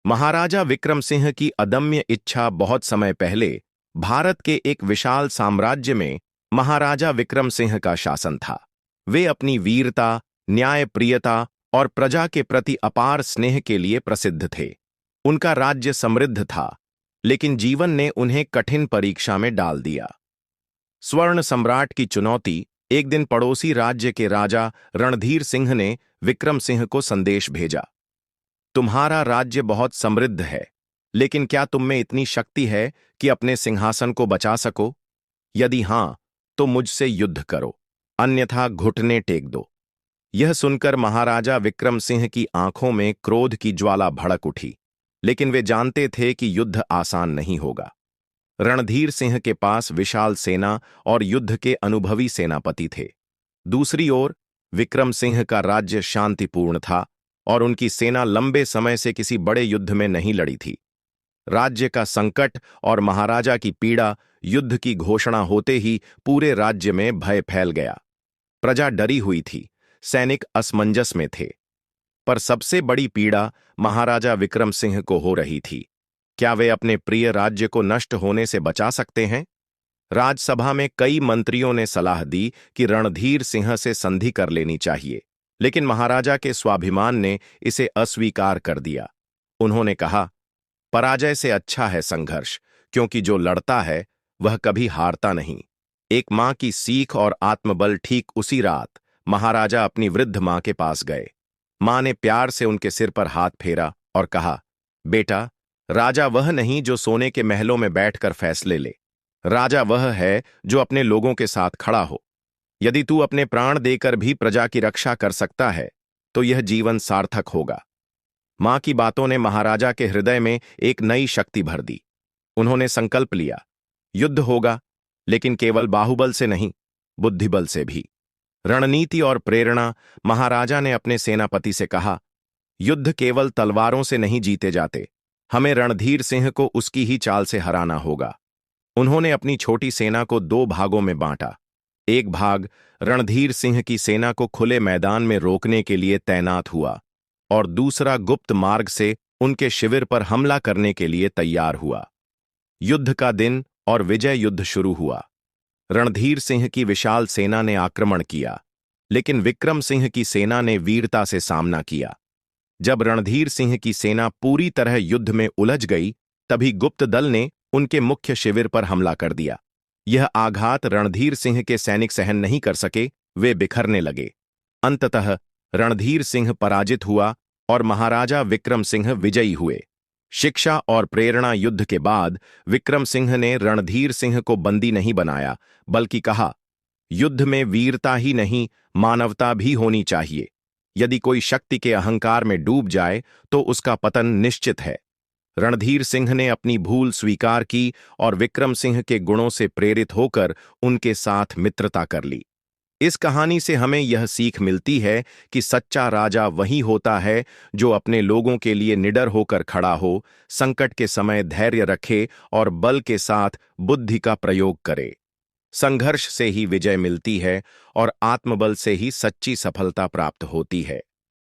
महाराजा विक्रम सिंह की अदम्य इच्छा बहुत समय पहले भारत के एक विशाल साम्राज्य में महाराजा विक्रम सिंह का शासन था। वे अपनी वीरता, न्यायप्रियता और प्रजा के प्रति अपार स्नेह के लिए प्रसिद्ध थे। उनका राज्य समृद्ध था, लेकिन जीवन ने उन्हें कठिन परीक्षा में डाल दिया। स्वर्ण सम्राट की चुनौती। एक दिन पड़ोसी राज्य के राजा रणधीर सिंह ने विक्रम सिंह को संदेश भेजा। तुम्हारा राज्य बहुत समृद्ध है, लेकिन क्या तुम में इतनी शक्ति है कि अपने सिंहासन को बचा सको? यदि हां, तो मुझसे युद्ध करो, अन्यथा घुटने टेक दो। यह सुनकर महाराजा विक्रम सिंह की आंखों में क्रोध की ज्वाला भड़क उठी, लेकिन वे जानते थे कि युद्ध आसान नहीं होगा। रणधीर सिंह के पास विशाल सेना और युद्ध के अनुभवी सेनापति थे। दूसरी ओर विक्रम सिंह का राज्य शांतिपूर्ण था और उनकी सेना लंबे समय से किसी बड़े युद्ध में नहीं लड़ी थी। राज्य का संकट और महाराजा की पीड़ा। युद्ध की घोषणा होते ही पूरे राज्य में भय फैल गया। प्रजा डरी हुई थी, सैनिक असमंजस में थे। पर सबसे बड़ी पीड़ा महाराजा विक्रम सिंह को हो रही थी। क्या वे अपने प्रिय राज्य को नष्ट होने से बचा सकते हैं? राजसभा में कई मंत्रियों ने सलाह दी कि रणधीर सिंह से संधि कर लेनी चाहिए, लेकिन महाराजा के स्वाभिमान ने इसे अस्वीकार कर दिया। उन्होंने कहा, पराजय से अच्छा है संघर्ष, क्योंकि जो लड़ता है वह कभी हारता नहीं। एक मां की सीख और आत्मबल। ठीक उसी रात महाराजा अपनी वृद्ध मां के पास गए। मां ने प्यार से उनके सिर पर हाथ फेरा और कहा, बेटा, राजा वह नहीं जो सोने के महलों में बैठकर फैसले ले। राजा वह है जो अपने लोगों के साथ खड़ा हो। यदि तू अपने प्राण देकर भी प्रजा की रक्षा कर सकता है, तो यह जीवन सार्थक होगा। मां की बातों ने महाराजा के हृदय में एक नई शक्ति भर दी। उन्होंने संकल्प लिया, युद्ध होगा, लेकिन केवल बाहुबल से नहीं, बुद्धिबल से भी। रणनीति और प्रेरणा। महाराजा ने अपने सेनापति से कहा, युद्ध केवल तलवारों से नहीं जीते जाते, हमें रणधीर सिंह को उसकी ही चाल से हराना होगा। उन्होंने अपनी छोटी सेना को दो भागों में बांटा। एक भाग रणधीर सिंह की सेना को खुले मैदान में रोकने के लिए तैनात हुआ और दूसरा गुप्त मार्ग से उनके शिविर पर हमला करने के लिए तैयार हुआ। युद्ध का दिन और विजय युद्ध शुरू हुआ। रणधीर सिंह की विशाल सेना ने आक्रमण किया, लेकिन विक्रम सिंह की सेना ने वीरता से सामना किया। जब रणधीर सिंह की सेना पूरी तरह युद्ध में उलझ गई, तभी गुप्त दल ने उनके मुख्य शिविर पर हमला कर दिया। यह आघात रणधीर सिंह के सैनिक सहन नहीं कर सके, वे बिखरने लगे। अंततः रणधीर सिंह पराजित हुआ और महाराजा विक्रम सिंह विजयी हुए। शिक्षा और प्रेरणा। युद्ध के बाद विक्रम सिंह ने रणधीर सिंह को बंदी नहीं बनाया, बल्कि कहा, युद्ध में वीरता ही नहीं, मानवता भी होनी चाहिए। यदि कोई शक्ति के अहंकार में डूब जाए तो उसका पतन निश्चित है। रणधीर सिंह ने अपनी भूल स्वीकार की और विक्रम सिंह के गुणों से प्रेरित होकर उनके साथ मित्रता कर ली। इस कहानी से हमें यह सीख मिलती है कि सच्चा राजा वही होता है जो अपने लोगों के लिए निडर होकर खड़ा हो, संकट के समय धैर्य रखे और बल के साथ बुद्धि का प्रयोग करे। संघर्ष से ही विजय मिलती है और आत्मबल से ही सच्ची सफलता प्राप्त होती है।